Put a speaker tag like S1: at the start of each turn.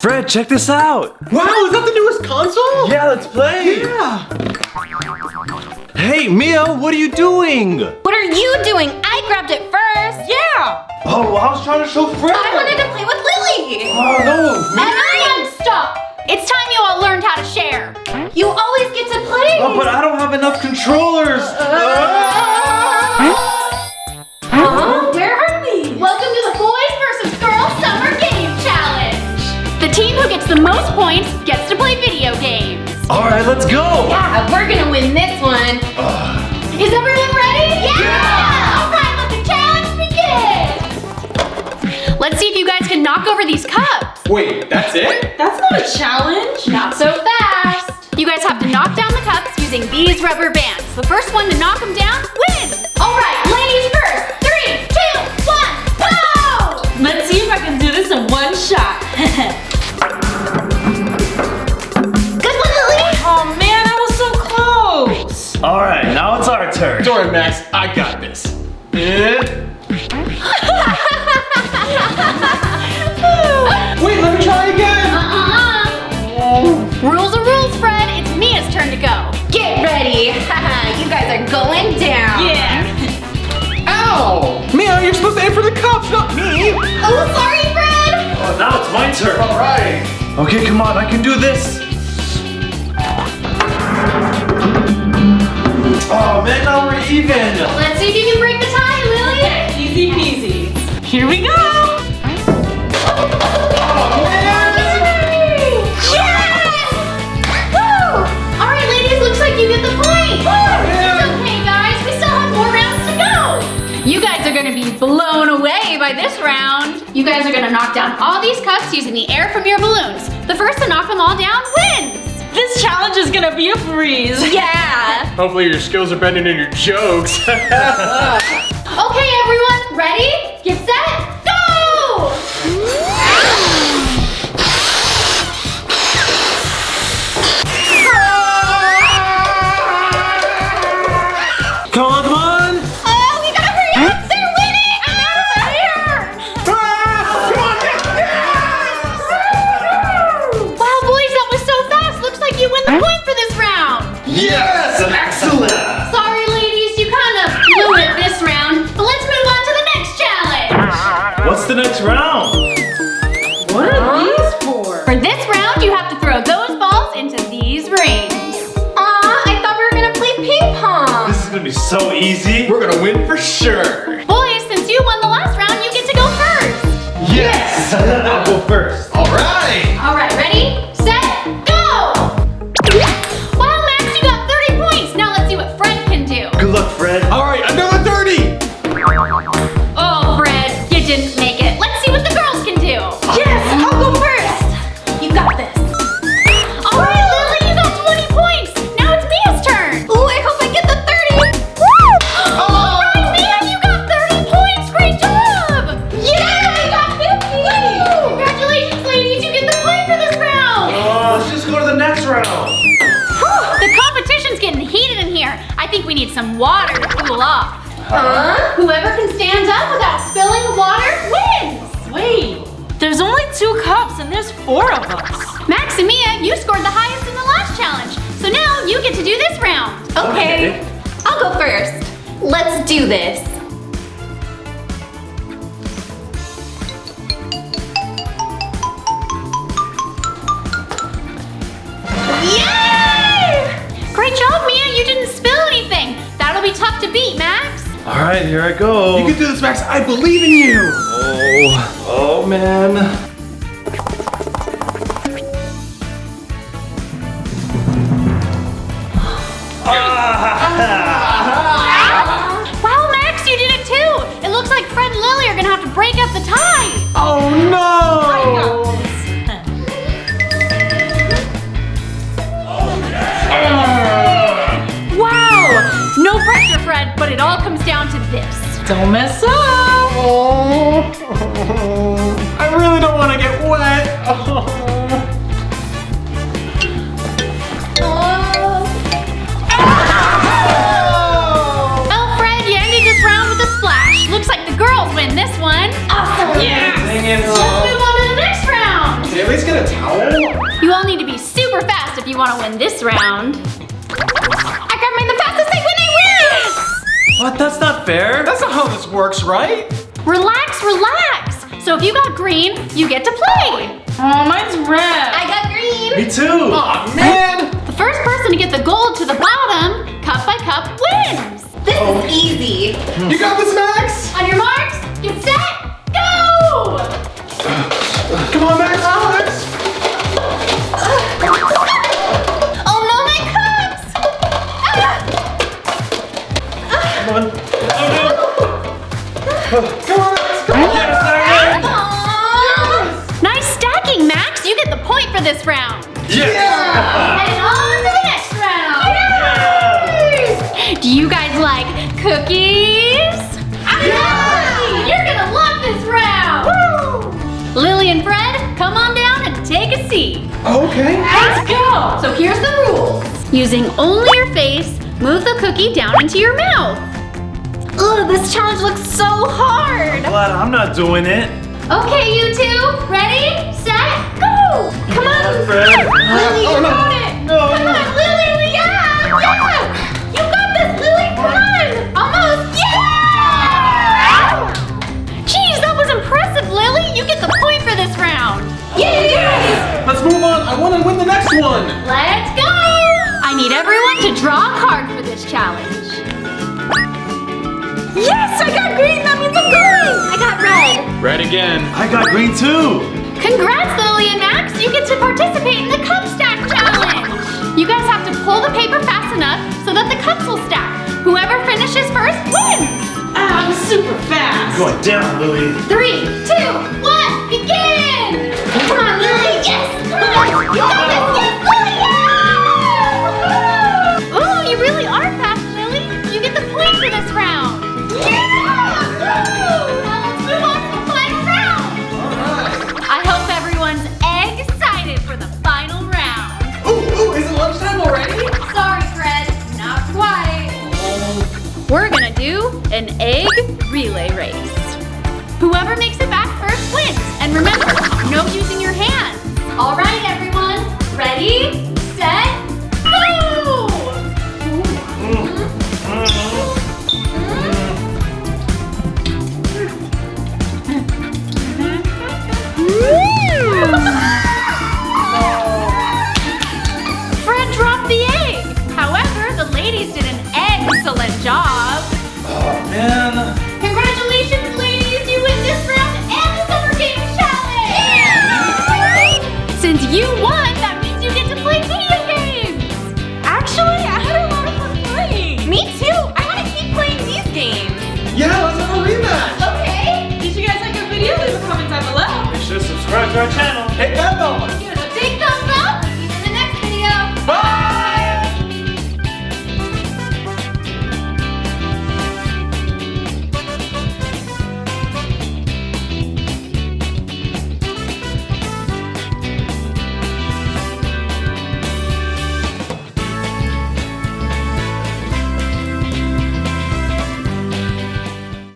S1: Fred, check this out!
S2: Wow, is that the newest console?
S1: Yeah, let's play!
S2: Yeah!
S1: Hey, Mia, what are you doing?
S3: What are you doing? I grabbed it first.
S4: Yeah!
S1: Oh, I was trying to show Fred!
S3: I wanted to play with Lily.
S1: Oh, no! Mia.
S3: Everyone stop! It's time you all learned how to share. You always get to play.
S1: Oh, but I don't have enough controllers!
S3: Where are we? Welcome to the Boys vs. Girls Summer Game Challenge. The team who gets the most points gets to play video games.
S1: Alright, let's go!
S3: Yeah, we're gonna win this one. Is everyone ready? Yeah! Alright, let the challenge begin! Let's see if you guys can knock over these cups.
S2: Wait, that's it?
S4: That's not a challenge.
S3: Not so fast. You guys have to knock down the cups using these rubber bands. The first one to knock them down wins. Alright, ladies first. 3, 2, 1, go!
S4: Let's see if I can do this in one shot.
S3: Good one, Lily.
S4: Oh man, I was so close.
S1: Alright, now it's our turn.
S2: Don't worry, Max, I got this. Wait, let me try again.
S3: Rules are rules, Fred. It's Mia's turn to go. Get ready. You guys are going down.
S4: Yeah.
S2: Ow! Mia, you're supposed to aim for the cups, not me.
S3: Oh, sorry, Fred.
S1: Oh, now it's my turn.
S2: Alright.
S1: Okay, come on, I can do this. Oh man, now we're even.
S3: Let's see if you can break the tie, Lily.
S4: Easy peasy. Here we go.
S3: Yes! Woo! All right, ladies, looks like you get the point. It's okay, guys. We still have more rounds to go. You guys are gonna be blown away by this round. You guys are gonna knock down all these cups using the air from your balloons. The first to knock them all down wins.
S4: This challenge is gonna be a breeze.
S3: Yeah.
S2: Hopefully your skills are better than your jokes.
S3: Okay, everyone, ready? Get set, go!
S1: Come on, come on!
S3: Oh, we gotta hurry up! They're winning! I'm out of here! Wow, boys, that was so fast! Looks like you win the point for this round!
S1: Yes! Excellent!
S3: Sorry, ladies, you kind of blew it this round, but let's move on to the next challenge!
S1: What's the next round?
S4: What are these for?
S3: For this round, you have to throw those balls into these rings. Aw, I thought we were gonna play ping pong!
S1: This is gonna be so easy.
S2: We're gonna win for sure.
S3: Boys, since you won the last round, you get to go first!
S1: Yes! I'll go first.
S2: Alright.
S3: Alright, ready, set, go! Wow, Max, you got 30 points! Now let's see what Fred can do.
S1: Good luck, Fred.
S2: Alright, another 30.
S3: Oh, Fred, you didn't make it. Let's see what the girls can do.
S4: Yes, I'll go first.
S3: You got this. All right, Lily, you got 20 points. Now it's Mia's turn. Ooh, I hope I get the 30. Woo! All right, Mia, you got 30 points. Great job. Yeah, you got 50. Congratulations, ladies. You get the point for this round.
S1: Let's just go to the next round.
S3: The competition's getting heated in here. I think we need some water to cool off. Whoever can stand up without spilling the water wins.
S4: Wait, there's only 2 cups and there's 4 of us.
S3: Max and Mia, you scored the highest in the last challenge. So now you get to do this round.
S1: Okay.
S3: I'll go first. Let's do this. Yay! Great job, Mia. You didn't spill anything. That'll be tough to beat, Max.
S1: Alright, here I go.
S2: You can do this, Max. I believe in you.
S1: Oh man.
S3: Wow, Max, you did it too. It looks like Fred and Lily are gonna have to break up the tie.
S2: Oh no.
S3: Wow! No pressure, Fred, but it all comes down to this.
S4: Don't mess up.
S2: Oh. I really don't want to get wet. Oh.
S3: Oh, Fred, you ended this round with a splash. Looks like the girls win this one. Awesome!
S4: Yeah.
S2: Dang it.
S3: Let's move on to the next round.
S2: At least get a
S3: You all need to be super fast if you want to win this round. I got mine the fastest, I win, I win!
S1: What? That's not fair.
S2: That's not how this works, right?
S3: Relax, relax. So if you got green, you get to play.
S4: Oh, mine's red.
S3: I got green.
S1: Me too.
S2: Aw, man!
S3: The first person to get the gold to the bottom, cup by cup, wins. This is easy.
S2: You got this, Max?
S3: On your marks, get set, go!
S2: Come on, Max, Alex!
S3: Oh no, my cups!
S1: Come on.
S2: Come on, Max, come on!
S3: Aw. Nice stacking, Max. You get the point for this round.
S2: Yeah!
S3: And on to the next round. Do you guys like cookies? Yeah! You're gonna love this round. Woo! Lily and Fred, come on down and take a seat.
S2: Okay.
S3: Let's go! So here's the rules. Using only your face, move the cookie down into your mouth. Ugh, this challenge looks so hard.
S1: Glad I'm not doing it.
S3: Okay, you two, ready, set, go! Come on,
S1: Fred.
S3: Lily, you
S2: Oh, no.
S3: got it.
S1: No.
S3: Come on, Lily, yeah! You got this, Lily, come on! Almost, yeah! Jeez, that was impressive, Lily. You get the point for this round. Yay!
S2: Let's move on. I want to win the next one.
S3: Let's go! I need everyone to draw a card for this challenge. Yes, I got green. That means I'm going. I got red.
S2: Red again.
S1: I got green too.
S3: Congrats, Lily and Max. You get to participate in the cup stack challenge. You guys have to pull the paper fast enough so that the cups will stack. Whoever finishes first wins.
S4: I'm super fast.
S1: Going down, Lily.
S3: 3, 2, 1, begin! Come on, Lily, yes! Come on, you got this, yes, Lily, yeah! Ooh, you really are fast, Lily. You get the point for this round. Yeah! Woo! Now let's move on to the final round. I hope everyone's excited for the final round.
S2: Ooh, is it lunchtime already?
S3: Sorry, Fred, not quite. We're gonna do an egg relay race. Whoever makes it back first wins. And remember, no using your hands. All right, everyone. Ready, set, go! Fred dropped the egg. However, the ladies did an excellent job.
S1: Oh man.
S3: Congratulations, ladies! You win this round and the Summer Games Challenge! Since you won, that means you get to play video games!
S4: Actually, I had a lot of fun playing.
S3: Me too! I want to keep playing these games!
S2: Yeah, let's have a rematch.
S3: Okay!
S4: Did you guys like our video? Leave a comment down below.
S1: Be sure to subscribe to our channel.
S2: Hit that bell.
S3: You